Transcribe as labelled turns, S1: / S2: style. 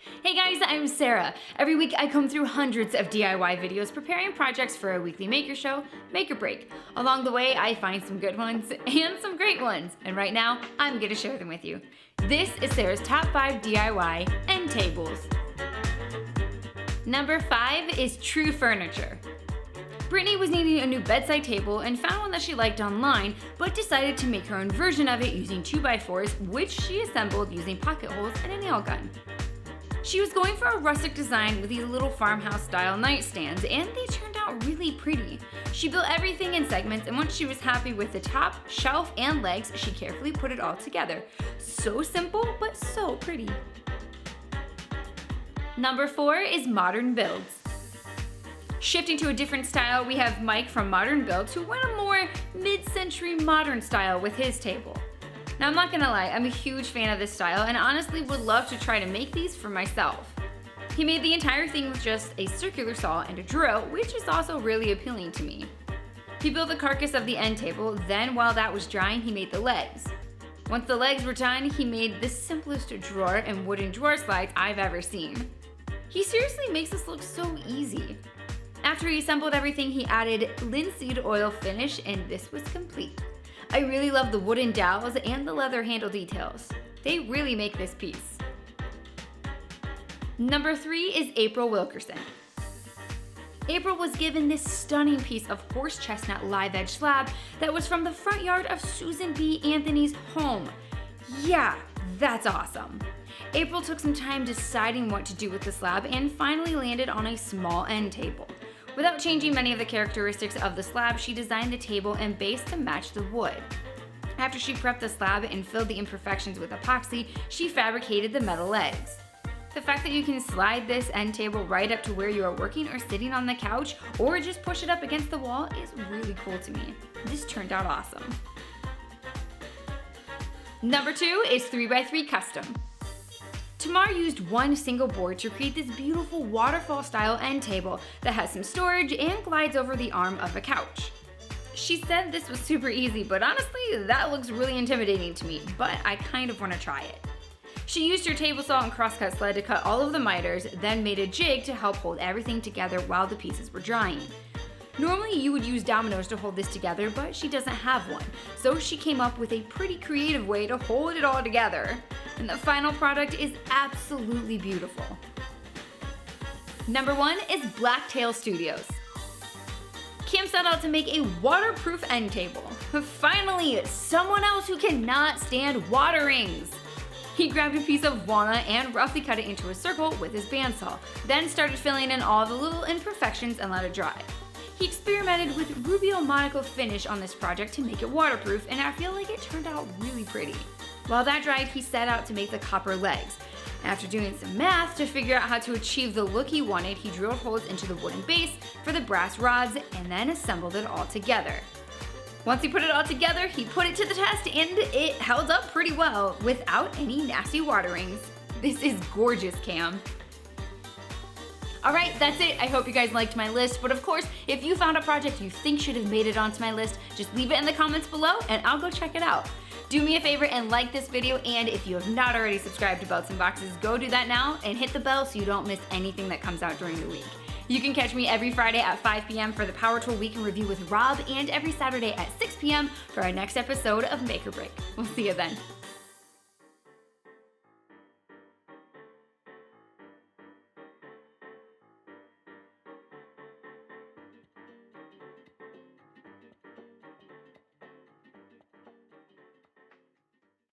S1: Hey guys, I'm Sarah. Every week I comb through hundreds of DIY videos preparing projects for a weekly maker show, Make or Break. Along the way, I find some good ones and some great ones, and right now, I'm gonna share them with you. This is Sarah's top 5 DIY end tables. Number 5 is True Furniture. Brittany was needing a new bedside table and found one that she liked online, but decided to make her own version of it using 2x4s, which she assembled using pocket holes and a nail gun. She was going for a rustic design with these little farmhouse style nightstands, and they turned out really pretty. She built everything in segments, and once she was happy with the top, shelf, and legs, she carefully put it all together. So simple, but so pretty. Number 4 is Modern Builds. Shifting to a different style, we have Mike from Modern Builds, who went a more mid-century modern style with his table. Now I'm not gonna lie, I'm a huge fan of this style and honestly would love to try to make these for myself. He made the entire thing with just a circular saw and a drill, which is also really appealing to me. He built the carcass of the end table, then while that was drying, he made the legs. Once the legs were done, he made the simplest drawer and wooden drawer slides I've ever seen. He seriously makes this look so easy. After he assembled everything, he added linseed oil finish and this was complete. I really love the wooden dowels and the leather handle details. They really make this piece. Number 3 is April Wilkinson. April was given this stunning piece of horse chestnut live edge slab that was from the front yard of Susan B. Anthony's home. Yeah, that's awesome. April took some time deciding what to do with the slab and finally landed on a small end table. Without changing many of the characteristics of the slab, she designed the table and base to match the wood. After she prepped the slab and filled the imperfections with epoxy, she fabricated the metal legs. The fact that you can slide this end table right up to where you are working or sitting on the couch, or just push it up against the wall is really cool to me. This turned out awesome. Number 2 is 3x3 Custom. Tamar used one single board to create this beautiful waterfall style end table that has some storage and glides over the arm of a couch. She said this was super easy, but honestly, that looks really intimidating to me, but I kind of want to try it. She used her table saw and crosscut sled to cut all of the miters, then made a jig to help hold everything together while the pieces were drying. Normally you would use dominoes to hold this together, but she doesn't have one, so she came up with a pretty creative way to hold it all together. And the final product is absolutely beautiful. Number 1 is Blacktail Studios. Cam set out to make a waterproof end table. Finally, someone else who cannot stand water rings. He grabbed a piece of walnut and roughly cut it into a circle with his bandsaw, then started filling in all the little imperfections and let it dry. He experimented with Rubio Monaco finish on this project to make it waterproof, and I feel like it turned out really pretty. While that dried, he set out to make the copper legs. After doing some math to figure out how to achieve the look he wanted, he drilled holes into the wooden base for the brass rods and then assembled it all together. Once he put it all together, he put it to the test and it held up pretty well without any nasty water rings. This is gorgeous, Cam. Alright, that's it. I hope you guys liked my list, but of course, if you found a project you think should have made it onto my list, just leave it in the comments below and I'll go check it out. Do me a favor and like this video, and if you have not already subscribed to Belts and Boxes, go do that now and hit the bell so you don't miss anything that comes out during the week. You can catch me every Friday at 5 p.m. for the Power Tool Week in Review with Rob, and every Saturday at 6 p.m. for our next episode of Make or Break. We'll see you then.